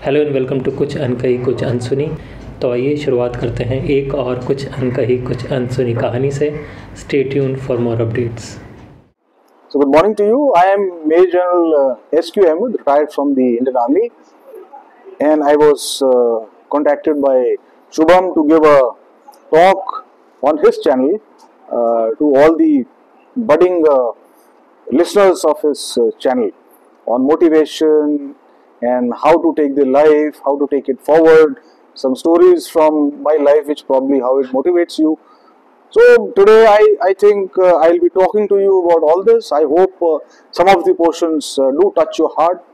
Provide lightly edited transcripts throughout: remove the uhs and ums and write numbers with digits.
Hello and welcome to कुछ अनकही कुछ अनसुनी। तो आइए शुरुआत करते हैं एक और कुछ अनकही कुछ अनसुनी कहानी से। Stay tuned for more updates. So good morning to you. I am Major General S.Q. Ahmed, retired from the Indian Army, and I was contacted by Shubham to give a talk on his channel to all the budding listeners of his channel on motivation and how to take the life, how to take it forward, some stories from my life which probably how it motivates you. So today I think I'll be talking to you about all this. I hope some of the portions do touch your heart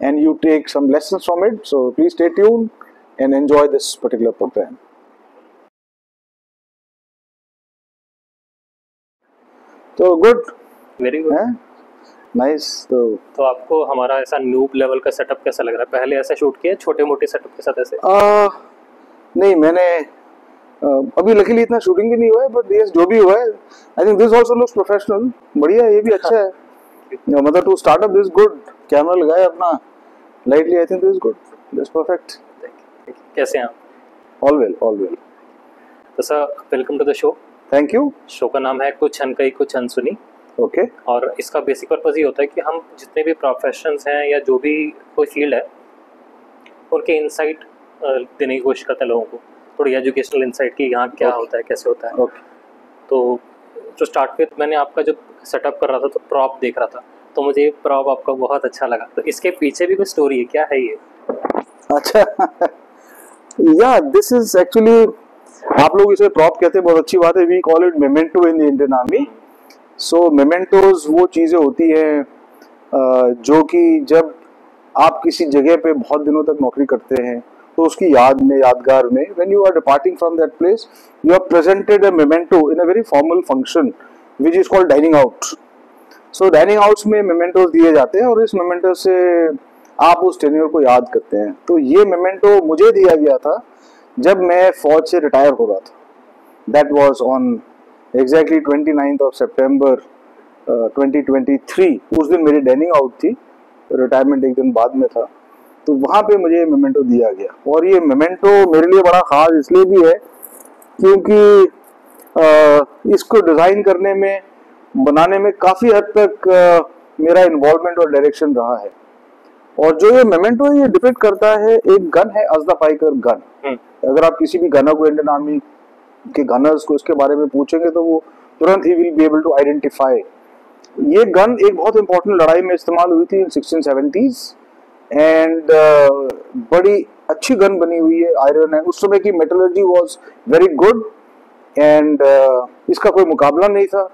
and you take some lessons from it. So please stay tuned and enjoy this particular program. So good. Very good. Nice. तो आपको हमारा ऐसा noob level का setup कैसा लग रहा है? पहले ऐसा शूट किया छोटे मोटे सेटअप के साथ ऐसे? नहीं, मैंने अभी लकीली इतना शूटिंग भी नहीं हुआ है, बट यस जो भी हुआ है I think this also looks professional. बढ़िया, ये भी अच्छा है। मतलब to start up this good. Camera लगाया अपना lightly, I think this good, this perfect. कैसे हैं आप? All well, all well. तो sir, welcome to the show. Thank you. Show का नाम है कुछ अनकही कुछ अनसुनी। ओके। और इसका बेसिक पर्पज ये होता है कि हम जितने भी प्रोफेशंस हैं या जो भी कोई फील्ड है उनके इनसाइट देने की कोशिश करते हैं लोगों को, थोड़ी एजुकेशनल इंसाइट की यहाँ क्या होता है, कैसे होता है। तो जो स्टार्ट विद मैंने आपका जो सेटअप कर रहा था तो प्रॉप देख रहा था, तो मुझे ये प्रॉप आपका बहुत अच्छा लगा। तो इसके पीछे भी कोई स्टोरी है, क्या है ये? अच्छा, या दिस इज एक्चुअली, आप लोग इसे प्रॉप कहते हैं, बहुत अच्छी बात है। We call it memento in the Indian army. So mementos वो चीज़ें होती हैं जो कि जब आप किसी जगह पे बहुत दिनों तक नौकरी करते हैं तो उसकी याद में, यादगार में, when you are departing from that place, you are presented a memento in a very formal function which is called dining out. So dining outs में mementos दिए जाते हैं और इस memento से आप उस टेन्योर को याद करते हैं। तो ये memento मुझे दिया गया था जब मैं फौज से रिटायर हो रहा था। That was on exactly 29th of September 2023। उस दिन मेरी डाइनिंग आउट थी, रिटायरमेंट एक दिन बाद में था, तो वहाँ पे मुझे मेमेंटो दिया गया। और ये मेमेंटो मेरे लिए बड़ा खास इसलिए भी है क्योंकि इसको डिज़ाइन करने में, बनाने में काफ़ी हद तक मेरा इन्वॉल्वमेंट और डायरेक्शन रहा है। और जो ये मेमेंटो ये डिपिक्ट करता है, एक गन है अज़दा पाइकर गन। अगर आप किसी भी गनर को, इंडियन आर्मी के गनर्स को इसके बारे में पूछेंगे तो वो तुरंत ही will be able to identify. ये गन एक बहुत इंपॉर्टेंट लड़ाई में इस्तेमाल हुई थी इन 1670s एंड बड़ी अच्छी गन बनी हुई है, आयरन है। उस समय की metallurgy was very good and इसका कोई मुकाबला नहीं था।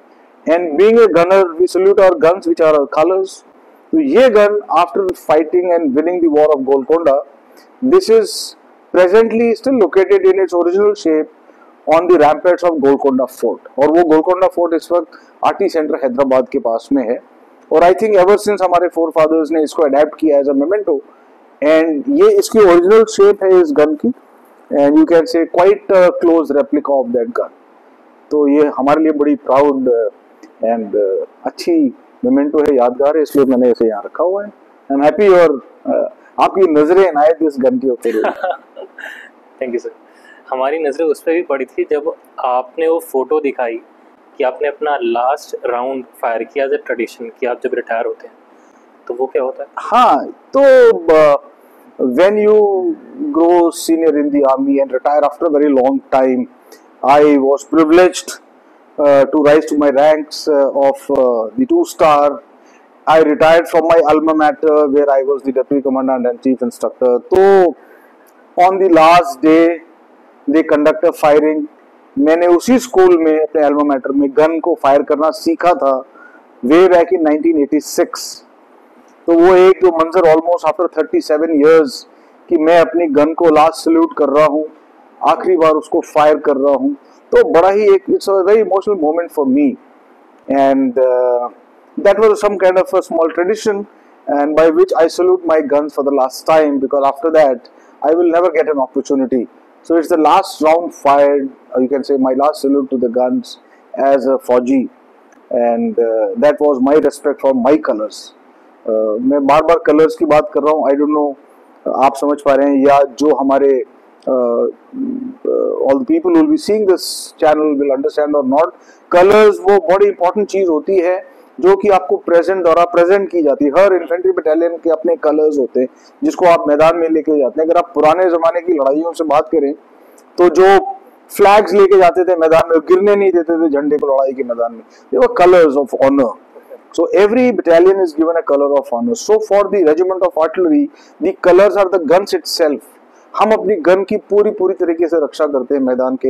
And being a gunner we salute our guns which are our colours. तो ये gun after fighting and winning the war of Golconda, this is presently still located in its original shape on the ramparts of Golconda fort. और वो Golconda fort इस वक्त RT centre Hyderabad के पास में है। और आई थिंक एवर सिंस हमारे फोर फादर्स ने इसको अडेप्ट किया एज अ मेमेंटो, एंड ये इसकी ओरिजिनल शेप है इस गन की, and you can say quite close replica of that gun. तो ये हमारे लिए बड़ी प्राउड एंड अच्छी मेमेंटो है, यादगार है, इसलिए मैंने इसे यहाँ रखा हुआ है। आई एम हैप्पी और आपकी नजरें इनायत इस गन के ऊपर। Thank you sir. हमारी नज़रें उस पर भी पड़ी थी जब आपने वो फोटो दिखाई कि आपने अपना लास्ट राउंड फायर किया एज ए ट्रेडिशन, कि आप जब रिटायर होते हैं तो वो क्या होता है? हाँ, तो when you grow senior in the army and retire after a very long time, I was privileged to rise to my ranks of the 2-star. I retired from my alma mater where I was the deputy commandant and chief instructor. तो on the last day they conduct a firing. मैंने उसी school में, अपने alma mater में, gun को fire करना सीखा था वे बैक इन 1986। तो वो एक जो मंजर ऑलमोस्ट आफ्टर 37 इयर्स कि मैं अपनी गन को लास्ट सल्यूट कर रहा हूँ, आखिरी बार उसको फायर कर रहा हूँ, तो बड़ा ही एक, it's a very emotional moment for me and that was some kind of a small tradition and by which I salute my guns for the last time because after that I will never get an opportunity. So it's the last round fired, or you can say my last salute to the guns as a Fauji, and that was my respect for my colors. मैं बार बार colours की बात कर रहा हूँ, आई don't no आप समझ पा रहे हैं, या जो हमारे all the people will be seeing this channel will understand और नॉट, कलर्स वो बड़ी इंपॉर्टेंट चीज होती है जो कि आपको प्रेजेंट द्वारा प्रेजेंट की जाती है। हर इन्फेंट्री बटालियन के अपने कलर्स होते हैं जिसको आप मैदान में लेके जाते हैं। अगर आप पुराने जमाने की लड़ाइयों से बात करें तो जो फ्लैग्स लेके जाते थे मैदान में, गिरने नहीं देते थे झंडे को लड़ाई के मैदान में, they were colours of honour. So every battalion is given a color of honor. So for the regiment of artillery, the colors are the guns itself. हम अपनी गन की पूरी तरीके से रक्षा करते हैं मैदान के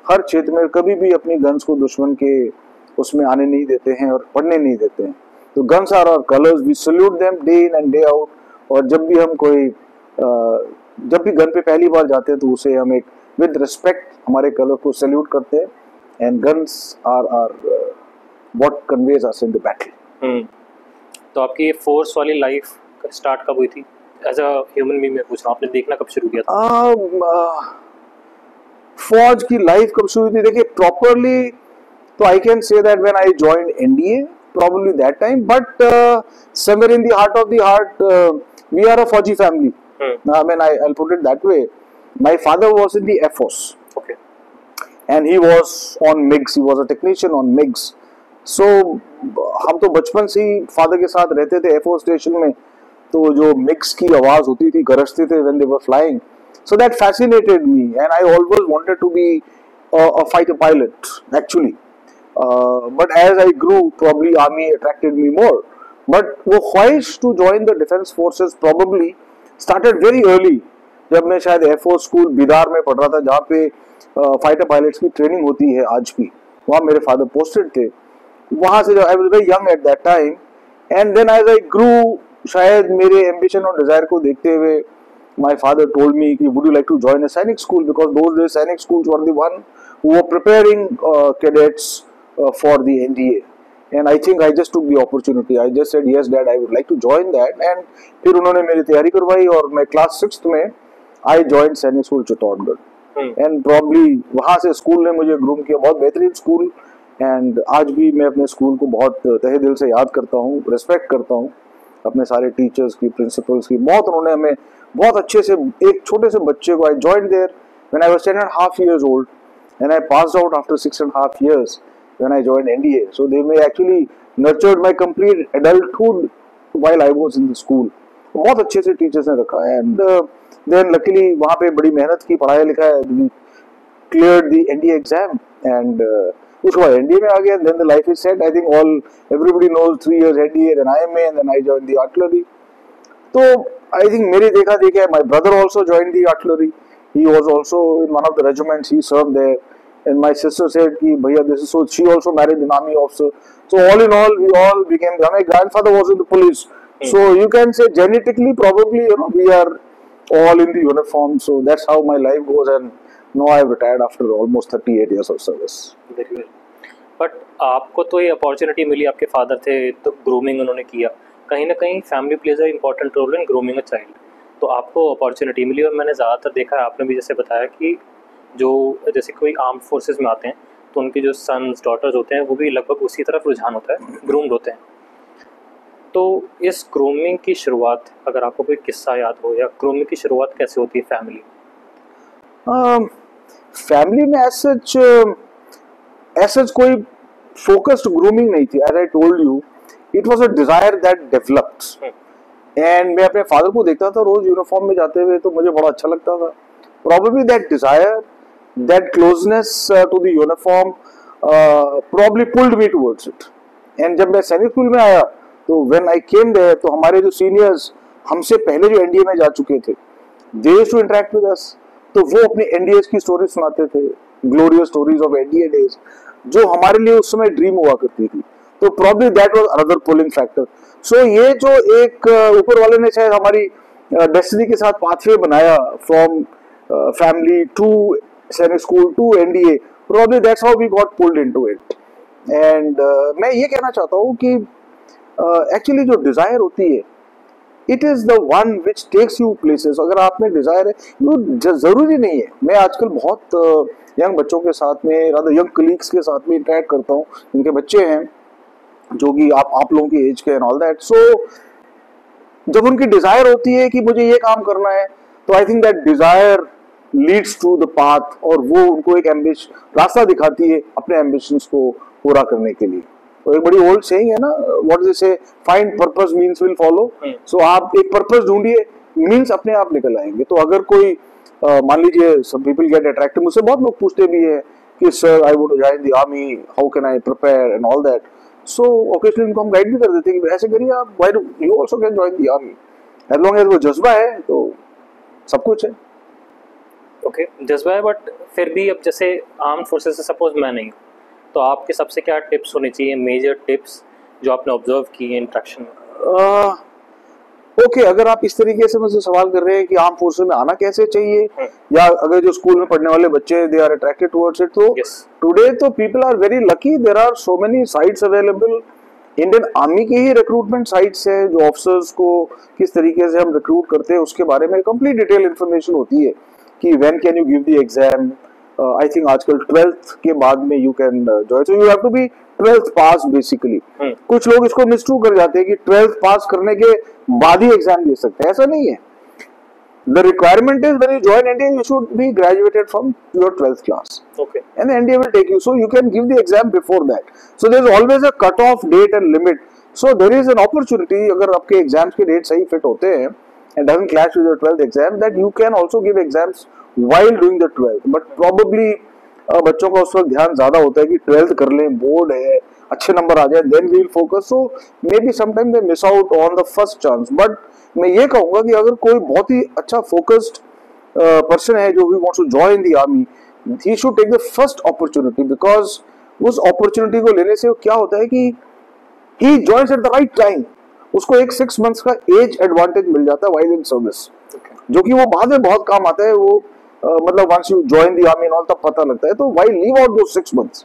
हर क्षेत्र में, कभी भी अपनी गन्स को दुश्मन के उसमें आने नहीं देते हैं और पढ़ने नहीं देते हैं। तो guns are our colours, we salute them day in and day out. और जब भी हम जब भी गन पे पहली बार जाते हैं तो उसे हम एक विद रिस्पेक्ट हमारे कलर को सल्यूट करते हैं। And guns are what conveys us in the battle. तो आपकी ये फोर्स वाली लाइफ स्टार्ट कब हुई थी एज अ ह्यूमन बीइंग? मैं पूछ रहा हूँ, आपने देखना कब शुरू किया था? फौज की लाइफ कब शुरू हुई थी? देखिए प्रॉपरली तो I can say that when I joined NDA, probably that time, but somewhere in the heart of the heart, we are a Fauji family. I mean, I'll put it that way. My father was in the Air Force. Okay. And he was on MiGs. He was a technician on MiGs. So हम तो बचपन से ही father के साथ रहते थे air force station में, तो जो मिक्स की आवाज होती थी, गरजते थे when they were flying. So that fascinated me, and I always wanted to be a fighter pilot actually. But as I grew, probably army attracted me more. But वो ख्वाहिश to join the defense forces probably started very early. जब मैं शायद air force school Bidar में पढ़ रहा था, जहाँ पे फाइटर पायलट्स की ट्रेनिंग होती है आज भी, वहाँ मेरे फादर पोस्टेड थे। वहाँ से I was very young at that time, and then as I grew, शायद मेरे एम्बिशन और डिजायर को देखते हुए my father told me, would you like to join a Sainik school? Because those days Sainik schools were the one who were preparing cadets for the NDA. And I think I just took the opportunity. I just said, yes dad, I would like to join that. And फिर उन्होंने मेरी तैयारी करवाई और मैं class 6th में I joined सैनिक school Chittorgarh. And probably वहाँ से स्कूल ने मुझे ग्रूम किया, बहुत बेहतरीन स्कूल। एंड आज भी मैं अपने स्कूल को बहुत तहे दिल से याद करता हूँ, रिस्पेक्ट करता हूँ अपने सारे टीचर्स की, प्रिंसिपल्स की। बहुत उन्होंने हमें बहुत अच्छे से, एक छोटे से बच्चे को, I joined there when I was 10.5 years old and I passed out after 6.5 years when I joined NDA. So they may actually nurtured my complete adulthood while I was in the school. बहुत अच्छे से teachers ने रखा है। And then luckily वहाँ पे बड़ी मेहनत की, पढ़ाया लिखा है, cleared the NDA exam and उसके बाद NDA में आ गया। Then the life is set. I think everybody knows 3 years NDA, then IMA, and then I joined the artillery. तो I think मेरे देखा देखा, my brother also joined the artillery. He was also in one of the regiments. He served there. And my sister said कि भैया this is so. She also married an army officer. So all in all, we all became. My grandfather was in the police. So you can say genetically, probably, we are all in the uniform. So that's how my life goes. And now I have retired after almost 38 years of service. Very well. But आपको तो ये opportunity मिली, आपके father थे तो grooming उन्होंने किया। कहीं ना कहीं family plays a important role in grooming a child. तो आपको अपॉर्चुनिटी मिली और मैंने ज़्यादातर देखा है, आपने भी जैसे बताया कि जो जैसे कोई आर्म फोर्सेस में आते हैं तो उनके जो सन्स डॉटर्स होते हैं वो भी लगभग उसी तरफ रुझान होता है, ग्रूम्ड होते हैं। तो इस ग्रूमिंग की शुरुआत, अगर आपको कोई किस्सा याद हो, या ग्रूमिंग की शुरुआत कैसे होती है फैमिली? फैमिली में एज सच कोई फोकस्ड ग्रूमिंग नहीं थी। As I told you, it was a desire that developed. And मैं अपने फादर को देखता था रोज यूनिफॉर्म में जाते हुए, तो मुझे बड़ा अच्छा लगता था। Probably that desire, that closeness to the uniform probably pulled me towards it. And जब मैं सैनिक स्कूल में आया तो when I came there, तो हमारे जो सीनियर्स हमसे पहले जो एनडीए में जा चुके थे, they used to interact with us. तो वो अपने एनडीएस की स्टोरी सुनाते थे, glorious stories of NDA days, जो हमारे लिए उस समय ड्रीम हुआ करती थी। तो probably that was another pulling factor. So ये जो एक ऊपर वाले ने शायद हमारी डेस्टिनी के साथ पाथवे बनाया from family to Sainik school to NDA, probably that's how we got pulled into it. And मैं ये कहना चाहता हूँ कि actually जो desire होती है, it is the one which takes you places. अगर आप में desire है, वो जरूरी नहीं है। मैं आजकल बहुत यंग बच्चों के साथ में, rather young colleagues के साथ में interact करता हूँ, जिनके बच्चे हैं जो कि आप लोगों की एज के and all that. So जब उनकी डिजायर होती है कि मुझे ये काम करना है, तो I think that desire leads to the path, और वो उनको एक रास्ता दिखाती है अपने एम्बिशंस को पूरा करने के लिए। तो एक बड़ी ओल्ड सेइंग है ना, what do say, find purpose means will follow. So आप एक पर्पस ढूंढिए, मींस अपने आप निकल आएंगे। तो अगर कोई मान लीजिए सम पीपल गेट अट्रैक्टेड, मुझसे बहुत लोग पूछते भी है कि sir I want to join the army, how can I prepare and all that. So occasionally उनको हम गाइड भी कर देते हैं कि ऐसे करिए आप, why do you also can join the army, as long as वो जज्बा है तो सब कुछ है। ओके, जज्बा है, बट फिर भी अब जैसे आर्म फोर्सेस से सपोज मैं नहीं हूँ, तो आपके सबसे क्या टिप्स होने चाहिए, मेजर टिप्स जो आपने ऑब्जर्व किए इंटरेक्शन में? ओके, अगर आप इस तरीके से मुझसे सवाल कर रहे हैं कि आर्म फोर्सेस में आना कैसे चाहिए, या अगर जो स्कूल में पढ़ने वाले बच्चे they are attracted towards it, तो टुडे तो people are very lucky, there are so many sites available. Indian Army की ही रिक्रूटमेंट साइट्स है, जो ऑफिसर्स को किस तरीके से हम रिक्रूट करते हैं उसके बारे में कंप्लीट डिटेल इंफॉर्मेशन होती है कि when can you give the exam. I think आजकल 12th के बाद में you can join, so you have to be 12th pass basically. कुछ लोग इसको मिसट्रू कर जाते हैं कि 12th पास करने के बाद ही एग्जाम दे सकते हैं, ऐसा नहीं है। The requirement is when you join NDA, you should be graduated from your 12th class. Okay. And the NDA will take you, so you can give the exam before that. So there is always a cut-off date and limit. So there is an opportunity, अगर आपके exams के date सही fit होते हैं and doesn't clash with your 12th exam, that you can also give exams while doing the 12th. But probably बच्चों का उस वक्त ध्यान ज्यादा होता है कि 12th कर लें, बोर्ड है, अच्छे नंबर आ जाए, then we will focus. So maybe sometimes they miss out on the first chance. But मैं ये कहूंगा कि अगर कोई बहुत ही अच्छा फोकस्ड पर्सन है जो wants to join the army, he should take the first opportunity, because उस अपॉर्चुनिटी को लेने से क्या होता है कि he joins at the right time. उसको एक 6 months का एज एडवांटेज मिल जाता है while in service, जो कि वो बाद में बहुत काम आता है। वो मतलब once you join the army and all तब पता लगता है। तो why leave out those 6 months?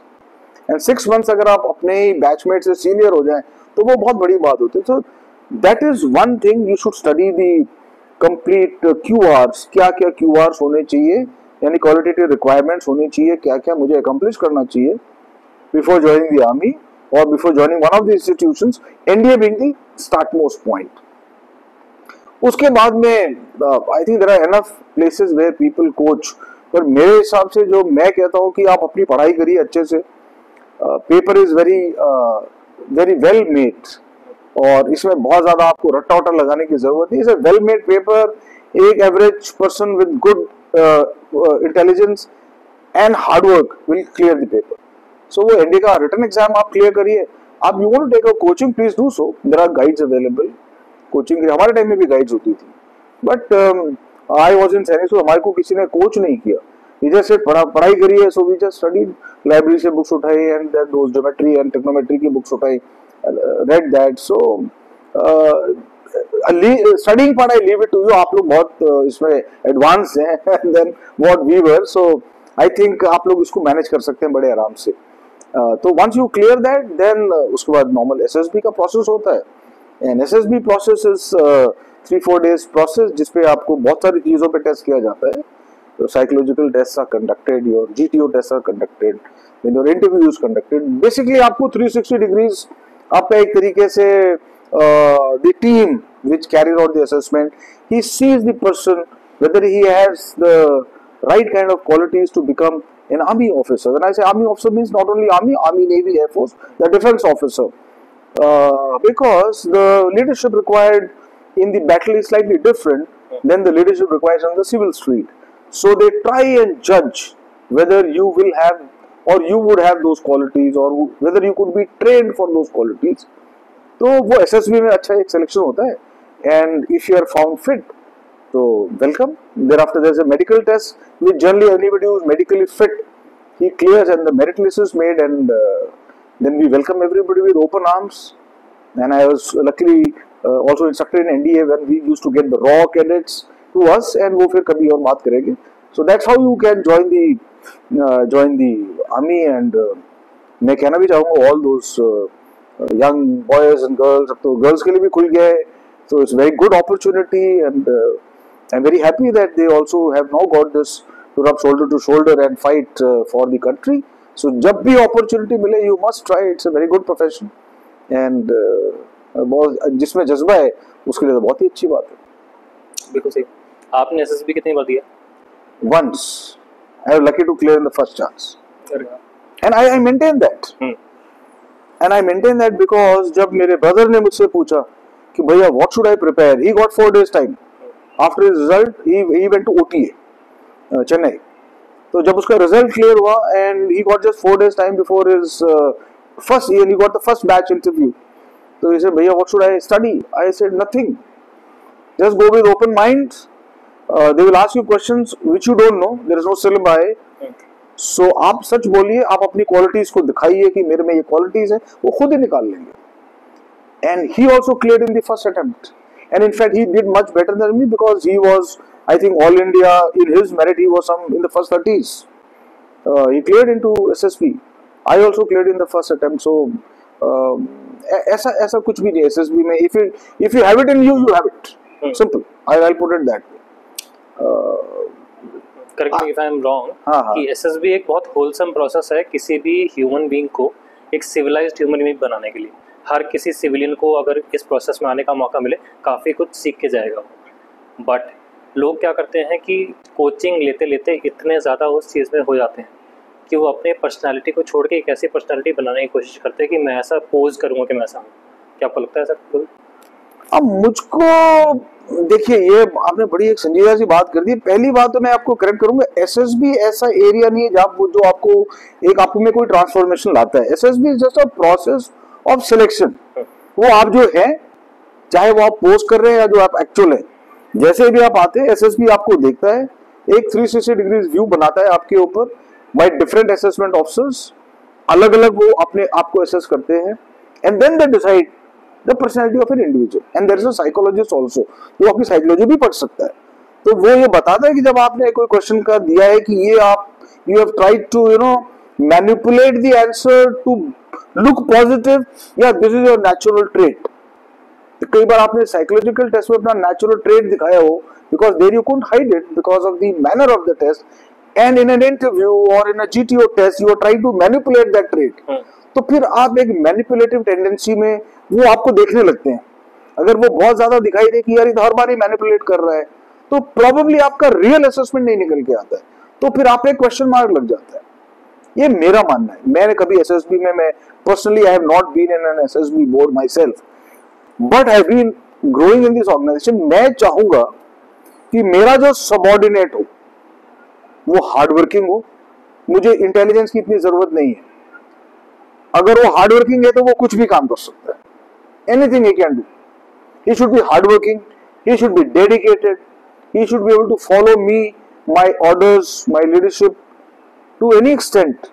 And 6 months अगर आप अपने बैचमेट से सीनियर हो जाएं तो वो बहुत बड़ी बात होती है। So that is one thing you should study the complete QRs, क्या क्या QRs होने चाहिए, यानी qualitative requirements होनी चाहिए, क्या क्या मुझे accomplish करना चाहिए before joining the army or before joining one of the institutions, NDA being the startmost point. उसके बाद में I think there are enough places where people coach, पर मेरे हिसाब से जो मैं कहता हूँ कि आप अपनी पढ़ाई करिए अच्छे से, paper is very well made, और इसमें बहुत ज्यादा आपको रट्टा वट्टा लगाने की जरूरत नहीं है। वेल मेड पेपर, एक average person with good intelligence and hard work will clear the paper. So वो एनडीए का रिटन एग्जाम आप क्लियर करिए। आप you want to take a coaching, please do so, there are guides available. Coaching के हमारे time में भी guides होती थी, बट आई वाज इन सैनिक, so हमारे को किसी ने कोच नहीं किया, इधर से पढ़ाई करी है। So we just studied, library से बुक्स उठाई and those geometry and trigonometry की बुक्स उठाई, read that. So studying part I leave it to you, आप लोग बहुत इसमें एडवांस हैं then what we were. So I think आप लोग इसको मैनेज कर सकते हैं बड़े आराम से। तो once you clear that, then उसके बाद नॉर्मल एसएसबी का प्रोसेस होता है, and SSB process is 3-4 days process, जिसपे आपको बहुत सारी चीजों पे टेस्ट किया जाता है। Your psychological tests are conducted, your GTO tests are conducted, then your interview is conducted. Basically, आपको 360 degrees आपका एक तरीके से the team which carries out the assessment, he sees the person whether he has the right kind of qualities to become an army officer. When I say army officer, means not only army, navy, air force, the defense officer, because the leadership required in the battle is slightly different than the leadership required on the civil street. So they try and judge whether you will have or you would have those qualities, or whether you could be trained for those qualities. तो वो SSB में अच्छा एक selection होता है, and if you are found fit, so welcome. Thereafter there is a medical test which generally anybody who is medically fit, he clears and the merit list is made, and then we welcome everybody with open arms. And I was luckily also instructed in NDA when we used to get the raw cadets to us, and वो फिर कभी और बात करेंगे. So that's how you can join the army, and मैं कहना भी चाहूँगा all those young boys and girls, अब तो girls के लिए भी खुल गया है, so it's a very good opportunity, and I'm very happy that they also have now got this to rub shoulder to shoulder and fight for the country. So जब भी opportunity मिले, you must try. It's a very good profession, and जिसमें जज्बा है उसके लिए तो बहुत ही अच्छी बात है। बिल्कुल सही। आपने एसएसबी कितनी बार दिया? Once I was lucky to clear in the first chance, अरे वाह। and I maintain that. And I maintain that because जब मेरे ब्रदर ने मुझसे पूछा कि भैया what should I prepare, he got 4 days time. After his result, he went to OTA Chennai. तो जब उसका रिजल्ट क्लियर हुआ and he got just 4 days time before his first year, he got the first batch interview. तो he said भैया what should I study? I said nothing. Just go with open mind. They will ask you questions which you don't know. There is no syllabi. So आप सच बोलिए, आप अपनी qualities को दिखाइए कि मेरे में ये क्वालिटीज है, वो खुद ही निकाल लेंगे। And he also cleared in the first attempt. And in fact, he did much better than me because he was, I think, all India in his merit. He was some in the first 30s. He cleared into SSB. I also cleared in the first attempt. So ऐसा कुछ भी नहीं है SSB में. If you have it in you, you have it. Simple. I'll put it that way. Correct me if I am wrong कि SSB एक बहुत wholesome process है किसी भी ह्यूमन बीइंग को एक सिविलाइज्ड ह्यूमन बीइंग बनाने के लिए। हर किसी सिविलियन को अगर इस प्रोसेस में आने का मौका मिले काफ़ी कुछ सीख के जाएगा। बट लोग क्या करते हैं कि कोचिंग लेते लेते इतने ज़्यादा उस चीज़ में हो जाते हैं कि वो अपने पर्सनैलिटी को छोड़ के एक ऐसी पर्सनैलिटी बनाने की कोशिश करते हैं कि मैं ऐसा पोज करूँगा कि मैं ऐसा हूँ। क्या आपको लगता है सर? अब मुझको देखिए, ये आपने बड़ी एक संजीदा सी बात कर दी। पहली बात तो मैं आपको करेक्ट करूंगा, एसएसबी ऐसा एरिया नहीं है जहाँ जो आपको में कोई ट्रांसफॉर्मेशन लाता है। SSB is just a process of selection. वो आप जो है, चाहे वो आप पोस्ट कर रहे हैं या जो आप एक्चुअल है, जैसे भी आप आते हैं एसएसबी आपको देखता है, एक 360 डिग्री व्यू बनाता है आपके ऊपर बाय डिफरेंट असेसमेंट ऑफिसर्स। अलग अलग वो अपने आपको असेस करते हैं and then they decide the personality of an individual, and there is a psychologist also जो आपकी साइकोलॉजी भी पढ़ सकता है। तो वो ये बताता है कि जब आपने कोई क्वेश्चन का दिया है कि ये आप you have tried to manipulate the answer to look positive, yeah, this is your natural trait। तो कई बार आपने साइकोलॉजिकल टेस्ट में अपना नेचुरल ट्रेट दिखाया हो, because there you couldn't hide it because of the manner of the test, and in an interview or in a GTO test you are trying to manipulate that trait। तो फिर आप एक manipulative tendency में वो आपको देखने लगते हैं। अगर वो बहुत ज्यादा दिखाई दे कि यार ये हर बार ही मैनिपुलेट कर रहा है, तो प्रोबेबली आपका रियल असेसमेंट नहीं निकल के आता है, तो फिर आप एक क्वेश्चन मार्क लग जाता है। ये मेरा मानना है। मैंने कभी एसएसबी में, मैं personally I have not been in an SSB board myself, but have been growing in this organisation. मैं चाहूंगा कि मेरा जो सबऑर्डिनेट हो वो हार्डवर्किंग हो। मुझे इंटेलिजेंस की इतनी जरूरत नहीं है। अगर वो हार्ड वर्किंग है तो वो कुछ भी काम कर सकता है। Anything he can do. He should be hard working, he should be dedicated, he should be able to follow me, my orders, my leadership to any extent.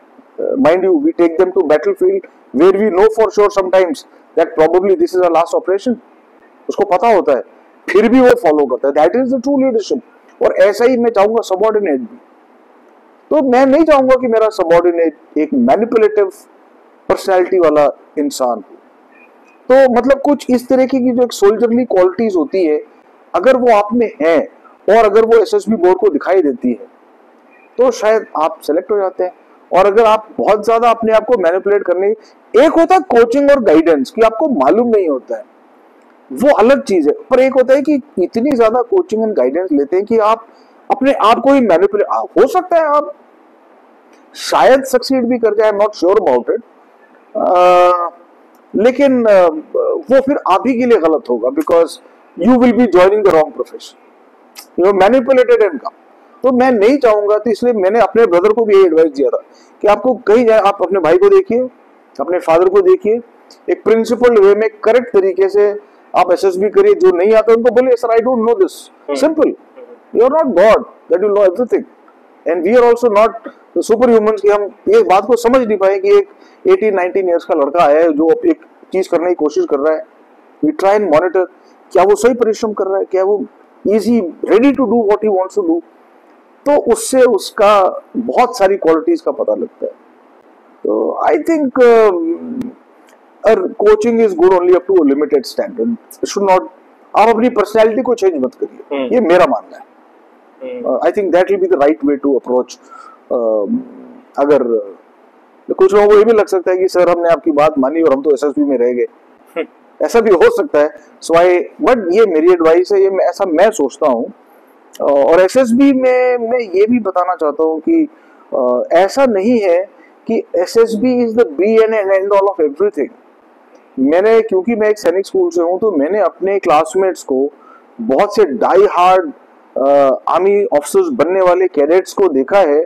Mind you, we take them to battlefield where we know for sure sometimes that probably this is a last operation. उसको पता होता है, फिर भी वो follow करता है। That is the true leadership. और ऐसा ही मैं चाहूंगा सबऑर्डिनेट भी। तो मैं नहीं चाहूंगा कि मेरा सबऑर्डिनेट एक मैनिपुलेटिव पर्सनैलिटी वाला इंसान हो। तो मतलब कुछ इस तरह की जो एक सोल्जरली क्वालिटीज होती है, अगर वो आप में है और अगर वो एसएसबी बोर्ड को दिखाई देती है तो शायद आप सेलेक्ट हो जाते हैं। और अगर आप बहुत ज्यादा अपने आप को मैनिपुलेट करने, एक होता है कोचिंग और गाइडेंस कि आपको मालूम नहीं होता है, वो अलग चीज है। पर एक होता है कि इतनी ज्यादा कोचिंग एंड गाइडेंस लेते हैं कि आप अपने आप को ही मैनिपुलेट, हो सकता है आप शायद सक्सीड भी कर जाए, I am not sure about it, लेकिन वो फिर आप ही के लिए गलत होगा, because you will be joining the wrong profession, you manipulated and come. तो मैं नहीं चाहूंगा, तो इसलिए मैंने अपने ब्रदर को भी यही एडवाइस दिया था कि आपको कहीं जाए, आप अपने भाई को देखिए, अपने फादर को देखिए, एक प्रिंसिपल्ड वे में करेक्ट तरीके से आप एसएसबी करिए। जो नहीं आता उनको बोलिए sir I don't know this, simple. You are not God that you know everything, and we are also not super humans कि हम एक बात को समझ नहीं पाए कि एक 18-19 ईयर्स का लड़का है जो एक चीज करने की कोशिश कर रहा है। वी ट्राई एंड मॉनिटर, क्या वो सही परिश्रम कर रहा है, क्या वो is he ready to do what he wants to do. तो उससे उसका बहुत सारी क्वालिटीज का पता लगता है। तो I think coaching is good only up to a limited standard, should not, आप अपनी पर्सनैलिटी को चेंज मत करिए, ये मेरा मानना है। I think that will be the right way to approach. अगर कुछ लोगों को ये भी लग सकता है कि सर हमने आपकी बात मानी और हम तो एसएसबी में रह गए, ऐसा भी हो सकता है। सो आई, बट ये मेरी एडवाइस है, ये ऐसा मैं सोचता हूँ। और एसएसबी में मैं ये भी बताना चाहता हूँ कि ऐसा नहीं है कि SSB is the be and end all of everything. मैंने, क्योंकि मैं एक सैनिक स्कूल से हूँ, तो मैंने अपने क्लासमेट्स को, बहुत से डाई हार्ड आर्मी ऑफिसर्स बनने वाले कैडेट्स को देखा है,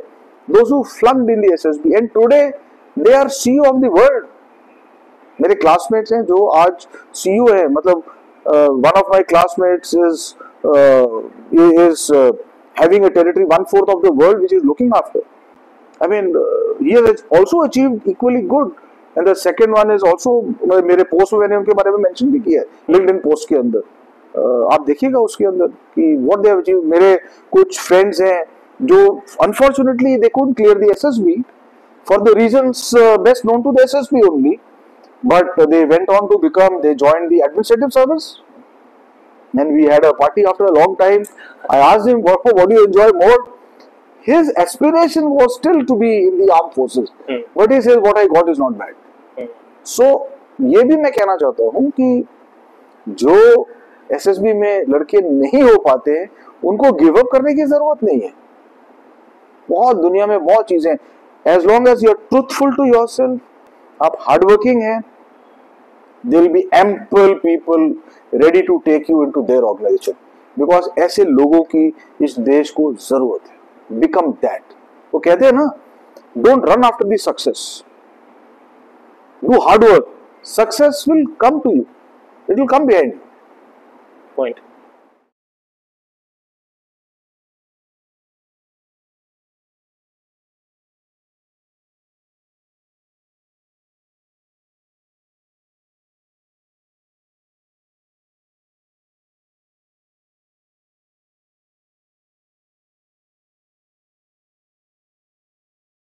those who flunked in the SSB and today they are CEO of the world. मेरे क्लासमेट्स हैं जो आज सीईओ है, मतलब one of my classmates is having a territory 1/4 of the world which is looking after. I mean, he has also achieved equally good. And the second one is also, मेरे post में मैंने उनके बारे में mention भी किया है LinkedIn post के अंदर, आप देखिएगा उसके अंदर कि what they have achieved। मेरे कुछ फ्रेंड्स हैं जो unfortunately they couldn't clear the SSB for the reasons best known to the SSB only, but they went on to become, they joined the administrative service, and we had a party after a long time. I asked him, what do you enjoy more? His aspiration was still to be in the armed forces, but he says what I got is not bad. So ये भी मैं कहना चाहता हूँ कि जो SSB में लड़के नहीं हो पाते हैं उनको गिव अप करने की जरूरत नहीं है। बहुत दुनिया में बहुत चीजें, as long as you are truthful to yourself, आप हार्डवर्किंग हैं, there will be ample people ready to take you into their organization, because ऐसे लोगों की इस देश को जरूरत है। Become that। वो कहते हैं ना, don't run after the success, do hard work, success will come to you, it will come behind you। Point।